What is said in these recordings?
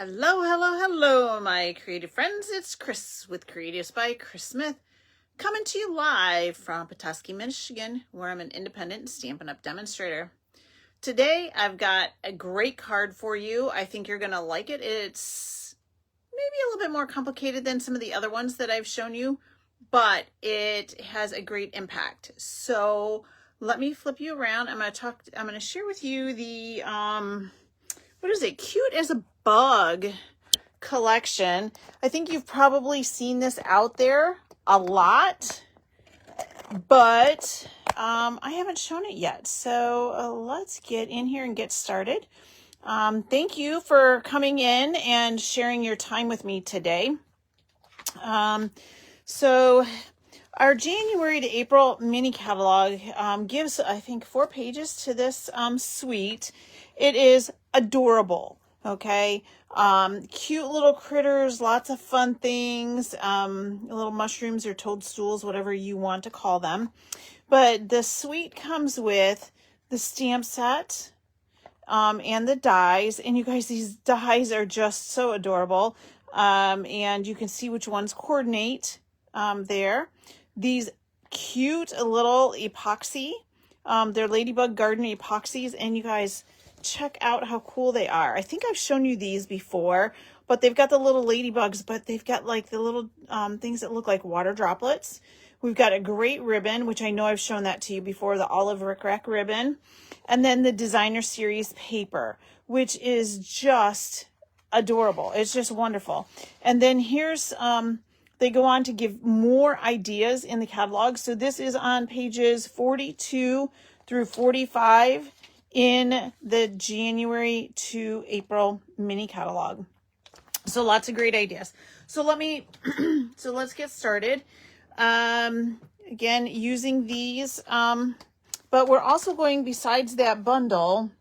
Hello, hello, hello, my creative friends. It's Chris with Creatives by Chris Smith, coming to you live from Petoskey, Michigan, where I'm an independent Stampin' Up! Demonstrator. Today, I've got a great card for you. I think you're going to like it. It's maybe a little bit more complicated than some of the other ones that I've shown you, but it has a great impact. So let me flip you around. I'm going to share with you the, what is it? Cute as a Bug collection. I think you've probably seen this out there a lot, but I haven't shown it yet. So let's get in here and get started. Thank you for coming in and sharing your time with me today. So our January to April mini catalog gives, I think, 4 pages to this suite. It is adorable. Okay. Cute little critters, lots of fun things, little mushrooms or toadstools, whatever you want to call them. But the suite comes with the stamp set, and the dies. And you guys, these dies are just so adorable. And you can see which ones coordinate, there. These cute little epoxy, they're Ladybug Garden epoxies, and you guys, check out how cool they are. I think I've shown you these before, but they've got the little ladybugs, but they've got like the little things that look like water droplets. We've got a great ribbon, which I know I've shown that to you before, the Olive Rick Rack ribbon. And then the Designer Series paper, which is just adorable. It's just wonderful. And then here's, they go on to give more ideas in the catalog. So this is on pages 42 through 45 in the January to April mini catalog. So lots of great ideas. So let's get started. Again, using these, but we're also going, besides that bundle,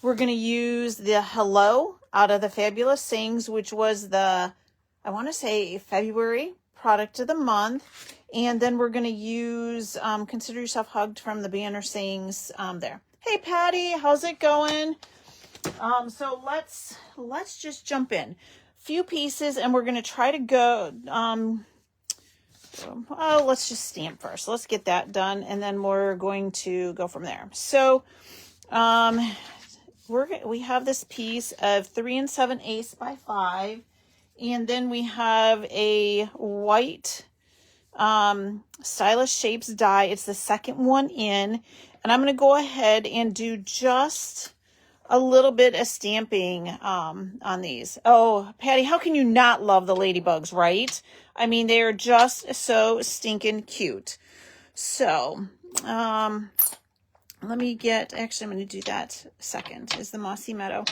we're going to use the Hello out of the Fabulous Sayings, which was the, I want to say, February product of the month. And then we're going to use Consider Yourself Hugged from the Banner Sayings there. Hey, Patty, how's it going? So let's just jump in. Few pieces, and we're going to try to go, let's just stamp first. Let's get that done, and then we're going to go from there. So we have this piece of 3 7/8 by 5, and then we have a white Stylish Shapes die. It's the second one in, and I'm going to go ahead and do just a little bit of stamping on these. Oh, Patty, how can you not love the ladybugs, right? I mean, they are just so stinking cute. So let me get, actually, I'm going to do that second, is the Mossy Meadow.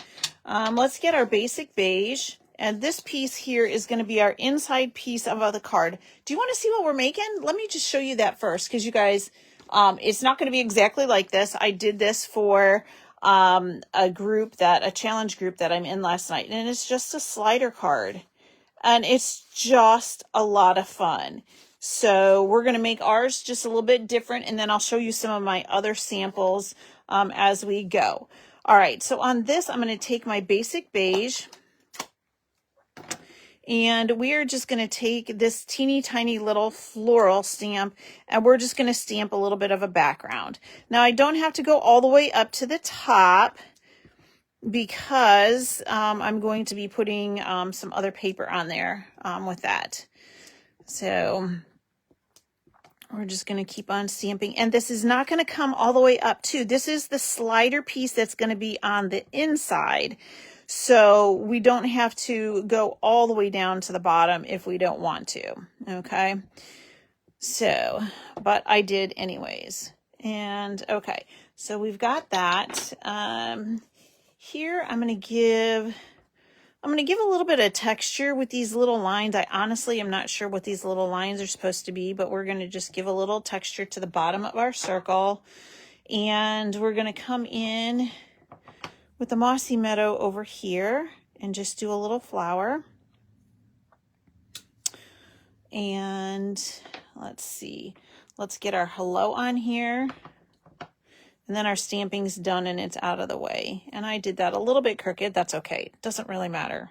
Let's get our basic beige. And this piece here is going to be our inside piece of the card. Do you want to see what we're making? Let me just show you that first, because you guys, it's not going to be exactly like this. I did this for a challenge group that I'm in last night, and it's just a slider card. And it's just a lot of fun. So we're going to make ours just a little bit different, and then I'll show you some of my other samples as we go. All right, so on this, I'm going to take my basic beige, and we are just going to take this teeny tiny little floral stamp, and we're just going to stamp a little bit of a background. Now, I don't have to go all the way up to the top, because I'm going to be putting some other paper on there with that. So we're just going to keep on stamping. And this is not going to come all the way up too. This is the slider piece that's going to be on the inside. So we don't have to go all the way down to the bottom if we don't want to. Okay. So, but I did anyways. And okay. So we've got that. Here I'm going to give a little bit of texture with these little lines. I honestly am not sure what these little lines are supposed to be, but we're going to just give a little texture to the bottom of our circle. And we're going to come in with the Mossy Meadow over here and just do a little flower. And let's see, let's get our hello on here. And then our stamping's done and it's out of the way. And I did that a little bit crooked. That's okay. It doesn't really matter.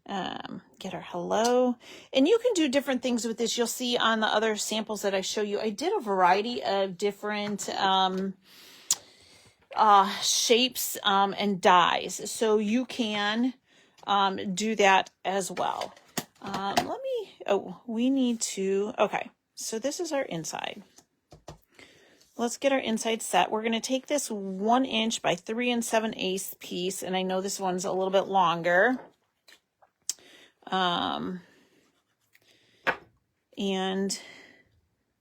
Get our hello. And you can do different things with this. You'll see on the other samples that I show you, I did a variety of different shapes and dies. So you can do that as well. We need to, okay, so this is our inside. Let's get our inside set. We're going to take this 1 inch by 3 7/8 piece, and I know this one's a little bit longer. And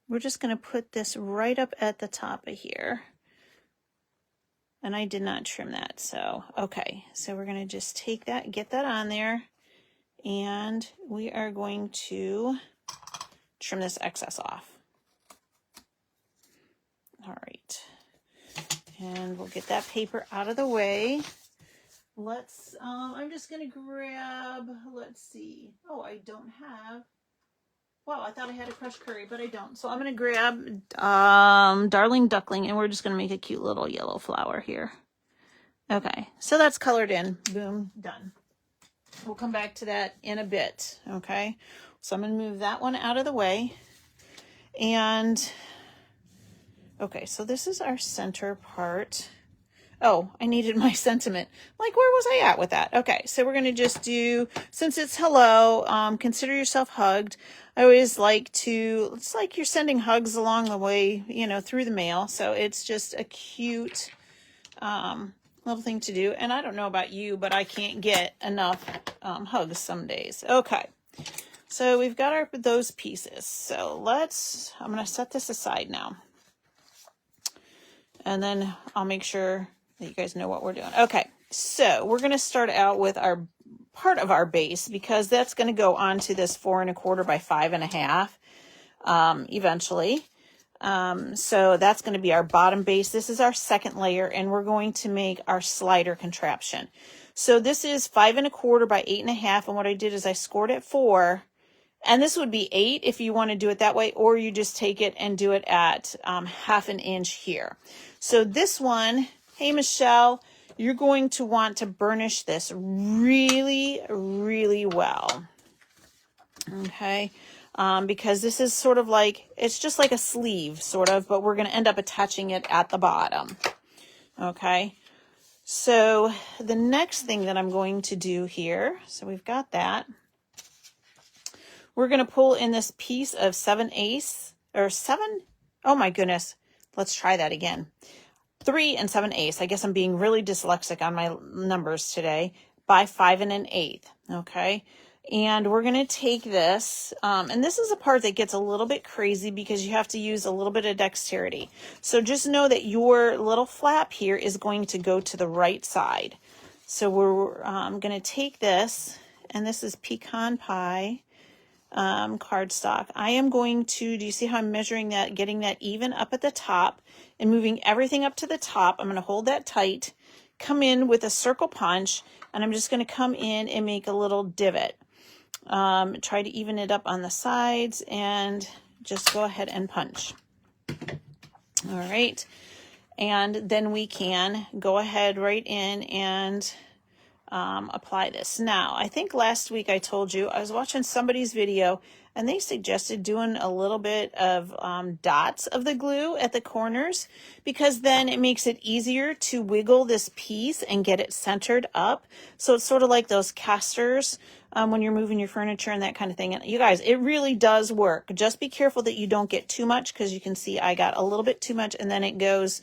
we're just going to put this right up at the top of here. And I did not trim that, so, okay. So we're going to just take that, get that on there, and we are going to trim this excess off. All right. And we'll get that paper out of the way. Let's, I'm just going to grab, let's see. Oh, I don't have, wow, I thought I had a crushed curry, but I don't. So I'm going to grab Darling Duckling, and we're just going to make a cute little yellow flower here. Okay, so that's colored in. Boom, done. We'll come back to that in a bit, okay? So I'm going to move that one out of the way. And, okay, so this is our center part. Oh, I needed my sentiment. Like, where was I at with that? Okay, so we're going to just do, since it's hello, consider yourself hugged. I always like to, it's like you're sending hugs along the way, you know, through the mail. So it's just a cute little thing to do. And I don't know about you, but I can't get enough hugs some days. Okay, so we've got those pieces. So I'm going to set this aside now. And then I'll make sure that you guys know what we're doing. Okay, so we're going to start out with our part of our base, because that's going to go onto this 4 1/4 by 5 1/2 eventually. So that's going to be our bottom base. This is our second layer, and we're going to make our slider contraption. So this is 5 1/4 by 8 1/2, and what I did is I scored at 4, and this would be 8 if you want to do it that way, or you just take it and do it at 1/2 inch here. So this one, hey Michelle, you're going to want to burnish this really, really well. Okay, because this is sort of like, it's just like a sleeve sort of, but we're going to end up attaching it at the bottom. Okay, so the next thing that I'm going to do here, so we've got that. We're going to pull in this piece of 7/8 or 7. Oh my goodness. Let's try that again. 3 7/8. I guess I'm being really dyslexic on my numbers today. By 5 1/8. Okay. And we're going to take this, and this is a part that gets a little bit crazy because you have to use a little bit of dexterity. So just know that your little flap here is going to go to the right side. So we're going to take this, and this is pecan pie cardstock. I am going to, do you see how I'm measuring that, getting that even up at the top and moving everything up to the top? I'm going to hold that tight, come in with a circle punch, and I'm just going to come in and make a little divot. Try to even it up on the sides and just go ahead and punch. All right. And then we can go ahead right in and apply this. Now, I think last week I told you, I was watching somebody's video and they suggested doing a little bit of dots of the glue at the corners, because then it makes it easier to wiggle this piece and get it centered up. So it's sort of like those casters when you're moving your furniture and that kind of thing. And you guys, it really does work. Just be careful that you don't get too much, because you can see I got a little bit too much and then it goes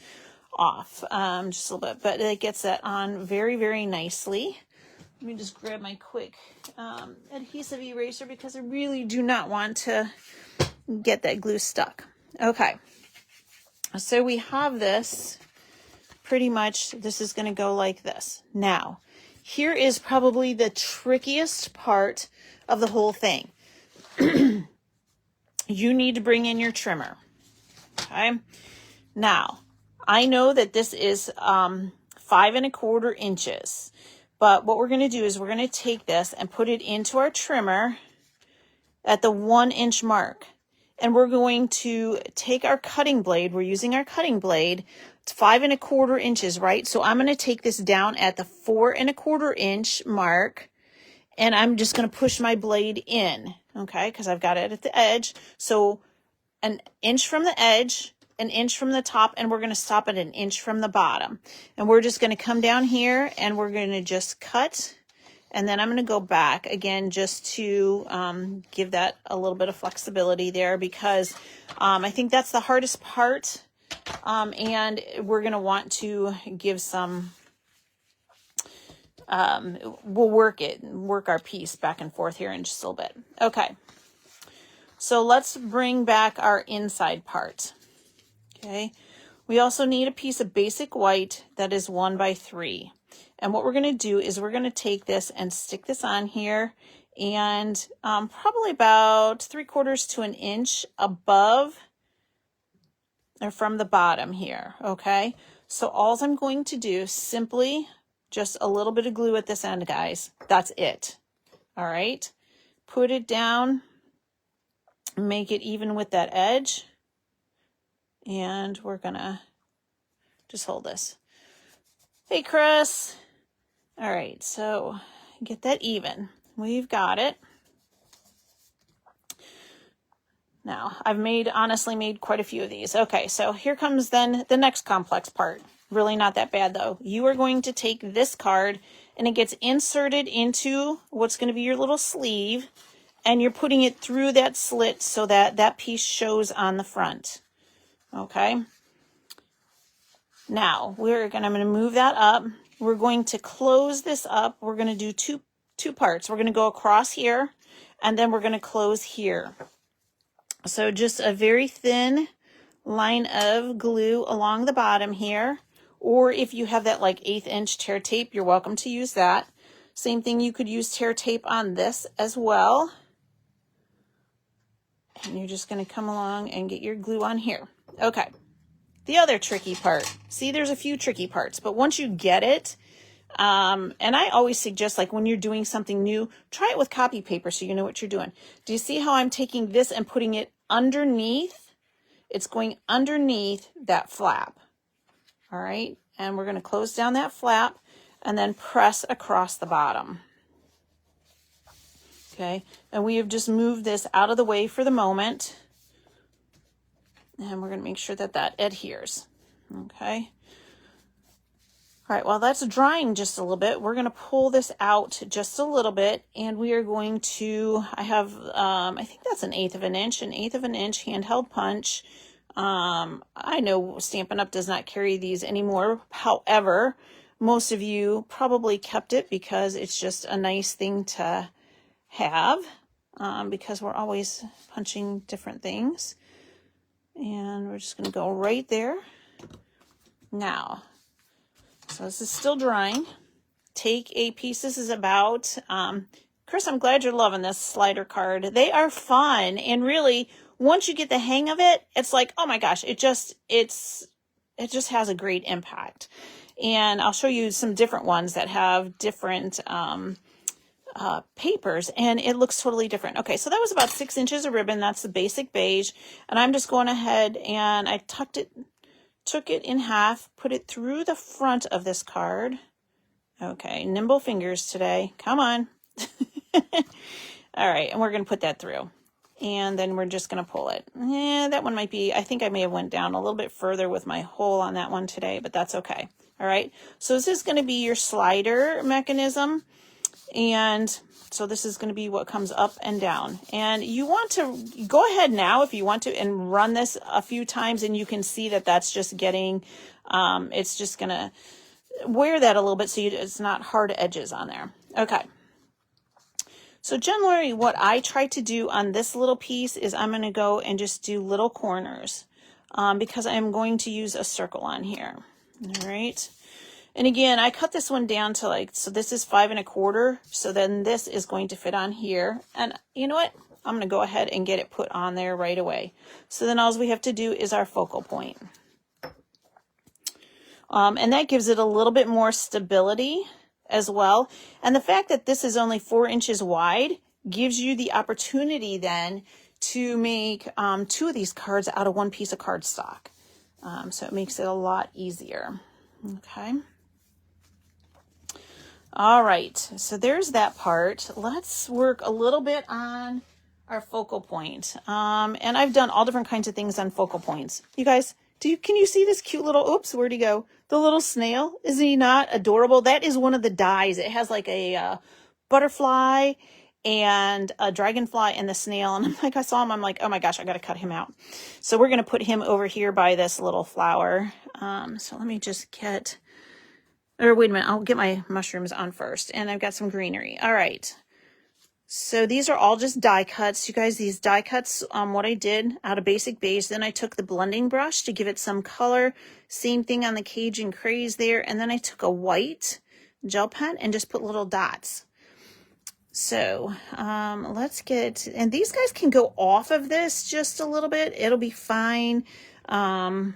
off just a little bit, but it gets that on very, very nicely. Let me just grab my quick adhesive eraser, because I really do not want to get that glue stuck. Okay, so we have this pretty much, this is going to go like this. Now, here is probably the trickiest part of the whole thing. You need to bring in your trimmer. Okay, now I know that this is 5 1/4 inches. But what we're going to do is we're going to take this and put it into our trimmer at the 1 inch mark. and we're going to take our cutting blade. We're using our cutting blade. It's 5 1/4 inches, right? So I'm going to take this down at the 4 1/4 inch mark, and I'm just going to push my blade in, okay? Because I've got it at the edge. So an inch from the edge, an inch from the top, and we're going to stop at an inch from the bottom. And we're just going to come down here and we're going to just cut. And then I'm going to go back again just to give that a little bit of flexibility there, because I think that's the hardest part. And we're going to want to give some, we'll work our piece back and forth here in just a little bit. Okay. So let's bring back our inside part. Okay. We also need a piece of basic white that is 1 by 3. And what we're going to do is we're going to take this and stick this on here, and probably about 3/4 to an inch above or from the bottom here. Okay. So all I'm going to do, simply just a little bit of glue at this end, guys. That's it. All right. Put it down, make it even with that edge. And we're going to just hold this. Hey, Chris. All right, so get that even. We've got it. Now, I've honestly made quite a few of these. Okay, so here comes then the next complex part. Really not that bad though. You are going to take this card and it gets inserted into what's going to be your little sleeve, and you're putting it through that slit so that that piece shows on the front. Okay. Now, I'm going to move that up. We're going to close this up. We're going to do two parts. We're going to go across here, and then we're going to close here. So just a very thin line of glue along the bottom here. Or if you have that like 1/8 inch tear tape, you're welcome to use that. Same thing, you could use tear tape on this as well. And you're just going to come along and get your glue on here. Okay. The other tricky part. See, there's a few tricky parts, but once you get it, and I always suggest, like when you're doing something new, try it with copy paper so you know what you're doing. Do you see how I'm taking this and putting it underneath? It's going underneath that flap. All right. And we're going to close down that flap and then press across the bottom. Okay. And we have just moved this out of the way for the moment. And we're going to make sure that that adheres. Okay. All right, while that's drying just a little bit, we're going to pull this out just a little bit, and we are going to, I have, I think that's an 1/8 inch, handheld punch. I know Stampin' Up! Does not carry these anymore. However, most of you probably kept it because it's just a nice thing to have, because we're always punching different things. And we're just going to go right there. Now, so this is still drying. Take a piece. This is about, Chris, I'm glad you're loving this slider card. They are fun. And really, once you get the hang of it, it's like, oh my gosh, it just has a great impact. And I'll show you some different ones that have different, papers, and it looks totally different. Okay, so that was about 6 inches of ribbon. That's the basic beige, and I'm just going ahead and I took it in half, put it through the front of this card. Okay, nimble fingers today. Come on. All right, and we're going to put that through, and then we're just going to pull it. Yeah, that one might be, I think I may have went down a little bit further with my hole on that one today, but that's okay. All right, so this is going to be your slider mechanism. And so this is going to be what comes up and down. And you want to go ahead now if you want to and run this a few times, and you can see that that's just getting, it's just going to wear that a little bit so it's not hard edges on there. Okay. So generally what I try to do on this little piece is I'm going to go and just do little corners, because I'm going to use a circle on here. All right. And again, I cut this one down to like, so this is 5 1/4. So then this is going to fit on here. And you know what? I'm going to go ahead and get it put on there right away. So then all we have to do is our focal point. And that gives it a little bit more stability as well. And the fact that this is only 4 inches wide gives you the opportunity then to make 2 of these cards out of 1 piece of cardstock. So it makes it a lot easier. Okay. All right, so there's that part. Let's work a little bit on our focal point. And I've done all different kinds of things on focal points. You guys, can you see this cute little, oops, where'd he go? The little snail, isn't he not adorable? That is one of the dies. It has like a butterfly and a dragonfly and the snail. And I saw him, I'm like, oh my gosh, I got to cut him out. So we're going to put him over here by this little flower. So let me just get... Or wait a minute, I'll get my mushrooms on first. And I've got some greenery. All right. So these are all just die cuts. You guys, these die cuts, what I did out of basic beige, then I took the blending brush to give it some color. Same thing on the Cajun Craze there. And then I took a white gel pen and just put little dots. So let's get, and these guys can go off of this just a little bit. It'll be fine. And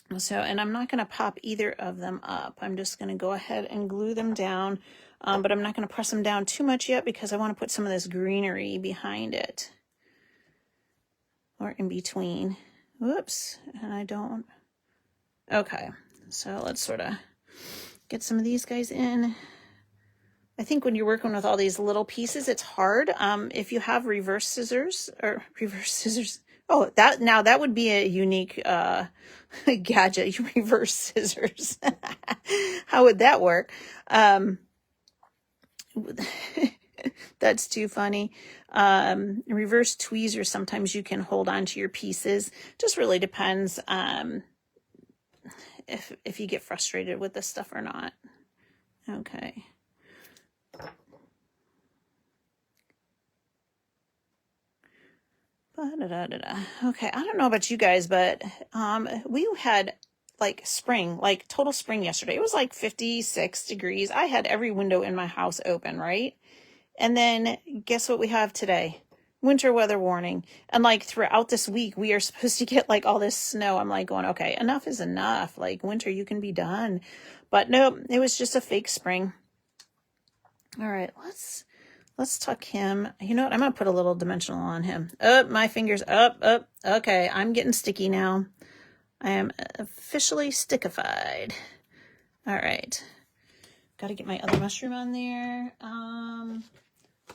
I'm not going to pop either of them up. I'm just going to go ahead and glue them down, but I'm not going to press them down too much yet because I want to put some of this greenery behind it or in between. Whoops, and I don't. Okay, so let's sort of get some of these guys in. I think when you're working with all these little pieces, it's hard. If you have reverse scissors, oh, that would be a unique gadget. You reverse scissors. How would that work? That's too funny. Reverse tweezers, sometimes you can hold on to your pieces. Just really depends if you get frustrated with this stuff or not. Okay. Okay, I don't know about you guys, but we had like spring, like total spring yesterday. It was like 56 degrees. I had every window in my house open, right? And then guess what we have today? Winter weather warning. And like throughout this week, we are supposed to get like all this snow. I'm like going, okay, enough is enough. Like winter, you can be done. But no, it was just a fake spring. All right, let's tuck him. You know what? I'm going to put a little dimensional on him. Up, my fingers up. Okay, I'm getting sticky now. I am officially stickified. All right. Got to get my other mushroom on there.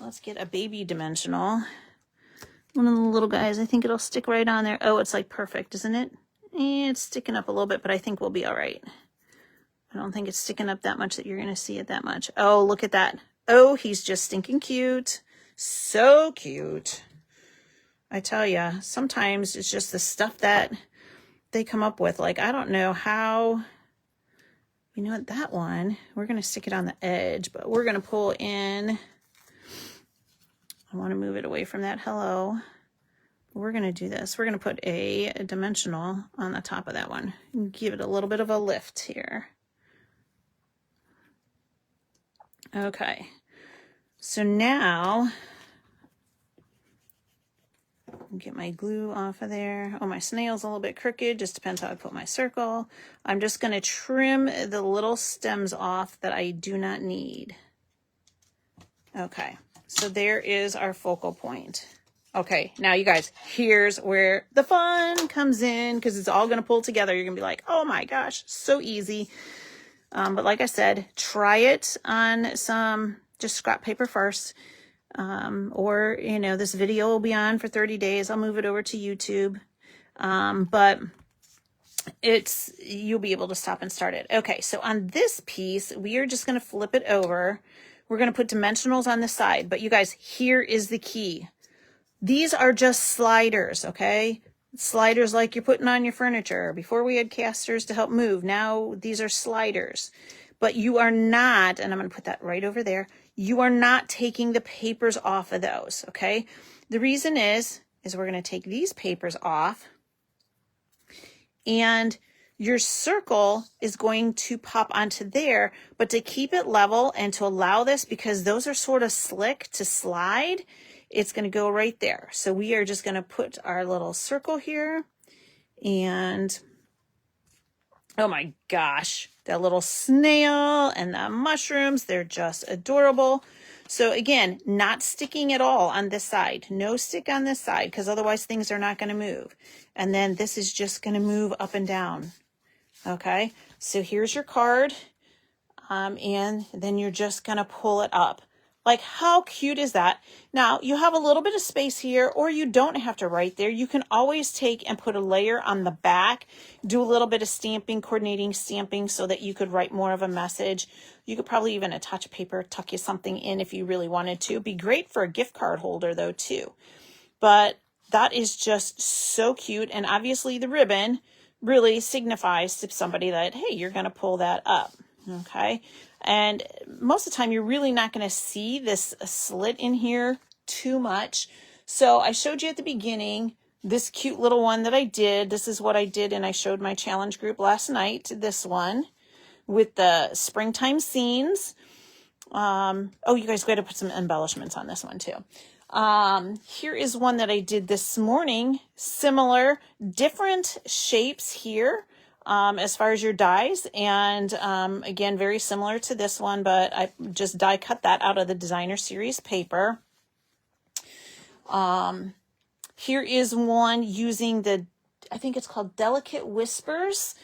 Let's get a baby dimensional. One of the little guys. I think it'll stick right on there. Oh, it's like perfect, isn't it? It's sticking up a little bit, but I think we'll be all right. I don't think it's sticking up that much that you're going to see it that much. Oh, look at that. Oh, he's just stinking cute. So cute. I tell ya, sometimes it's just the stuff that they come up with. Like, I don't know how, you know what, that one, we're going to stick it on the edge, but we're going to pull in. I want to move it away from that hello. We're going to do this. We're going to put a dimensional on the top of that one and give it a little bit of a lift here. Okay, so now, get my glue off of there. Oh, my snail's a little bit crooked, just depends how I put my circle. I'm just going to trim the little stems off that I do not need. Okay, so there is our focal point. Okay, now you guys, here's where the fun comes in, because it's all going to pull together. You're going to be like, oh my gosh, so easy. But like I said, try it on some just scrap paper first. Or, you know, this video will be on for 30 days. I'll move it over to YouTube. But you'll be able to stop and start it. Okay, so on this piece, we are just going to flip it over. We're going to put dimensionals on the side. But you guys, here is the key. These are just sliders, okay? Sliders like you're putting on your furniture. Before we had casters to help move. Now these are sliders. But you are not, and I'm going to put that right over there, you are not taking the papers off of those, okay? The reason is we're going to take these papers off, and your circle is going to pop onto there, but to keep it level and to allow this, because those are sort of slick to slide, it's going to go right there. So we are just going to put our little circle here, and oh my gosh, The little snail and the mushrooms, they're just adorable. So again, not sticking at all on this side. No stick on this side, because otherwise things are not going to move. And then this is just going to move up and down. Okay, so here's your card. And then you're just going to pull it up. Like, how cute is that? Now, you have a little bit of space here, or you don't have to write there. You can always take and put a layer on the back, do a little bit of stamping, coordinating stamping, so that you could write more of a message. You could probably even attach paper, tuck you something in if you really wanted to. Be great for a gift card holder, though, too. But that is just so cute. And obviously, the ribbon really signifies to somebody that, hey, you're going to pull that up. Okay, and most of the time you're really not going to see this slit in here too much. So I showed you at the beginning this cute little one that I did. This is what I did, and I showed my challenge group last night, this one with the springtime scenes. Oh, you guys got to put some embellishments on this one too. Here is one that I did this morning. Similar, different shapes here. As far as your dies, and again, very similar to this one, but I just die cut that out of the designer series paper. Here is one using the, I think it's called Delicate Whispers,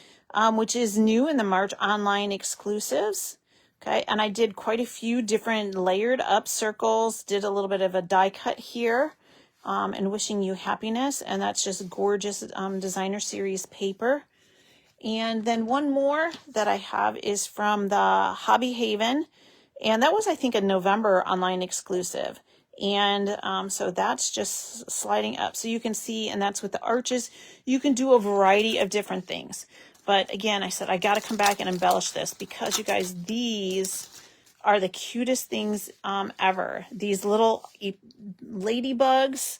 which is new in the March online exclusives. Okay, and I did quite a few different layered up circles, did a little bit of a die cut here, and wishing you happiness, and that's just gorgeous designer series paper. And then one more that I have is from the Hobby Haven. And that was, I think, a November online exclusive. And so that's just sliding up. So you can see, and that's with the arches. You can do a variety of different things. But again, I said, I got to come back and embellish this because, you guys, these are the cutest things ever. These little ladybugs.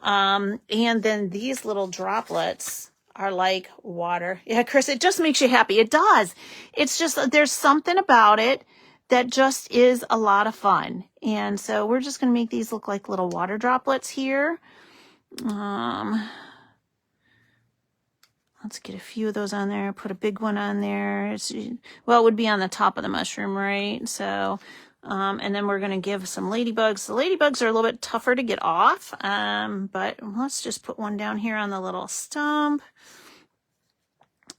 And then these little droplets are like water. Yeah, Chris, it just makes you happy. It does. It's just, there's something about it that just is a lot of fun. And so we're just going to make these look like little water droplets here. Let's get a few of those on there. Put a big one on there. Well, it would be on the top of the mushroom, right? So, and then we're going to give some ladybugs. The ladybugs are a little bit tougher to get off, but let's just put one down here on the little stump.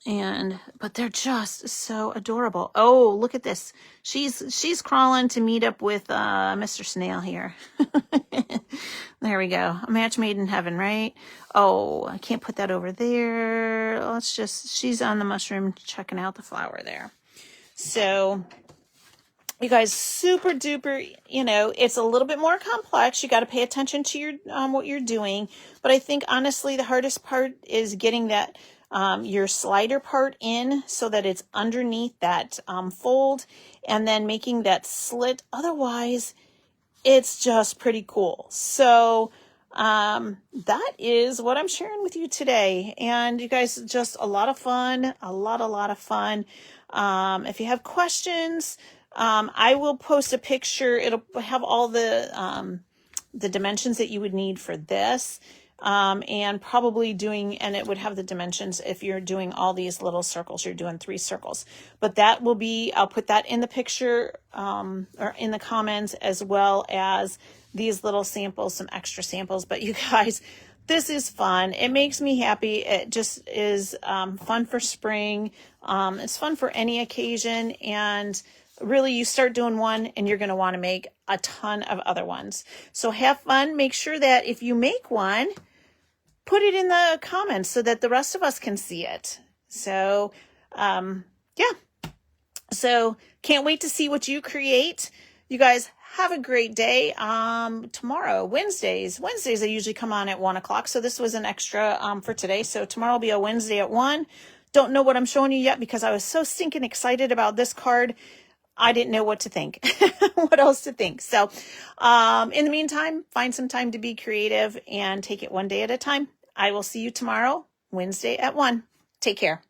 But they're just so adorable. Oh, look at this. She's crawling to meet up with Mr. Snail here. There we go. A match made in heaven, right? Oh, I can't put that over there. She's on the mushroom checking out the flower there. So you guys, super duper, it's a little bit more complex. You got to pay attention to your what you're doing. But I think honestly, the hardest part is getting that your slider part in so that it's underneath that fold, and then making that slit. Otherwise, it's just pretty cool. So that is what I'm sharing with you today. And you guys, just a lot of fun, a lot of fun. If you have questions, I will post a picture. It'll have all the dimensions that you would need for this. And probably and it would have the dimensions if you're doing all these little circles, you're doing 3 circles, but that will be, I'll put that in the picture, or in the comments, as well as these little samples, some extra samples. But you guys, this is fun. It makes me happy. It just is, fun for spring. It's fun for any occasion. And really, you start doing one and you're going to want to make a ton of other ones. So have fun. Make sure that if you make one, put it in the comments so that the rest of us can see it. So, yeah. So can't wait to see what you create. You guys have a great day. Tomorrow, Wednesdays I usually come on at 1:00. So this was an extra, for today. So tomorrow will be a Wednesday at 1. Don't know what I'm showing you yet because I was so stinking excited about this card. I didn't know what to think, what else to think. So, in the meantime, find some time to be creative and take it one day at a time. I will see you tomorrow, Wednesday at 1. Take care.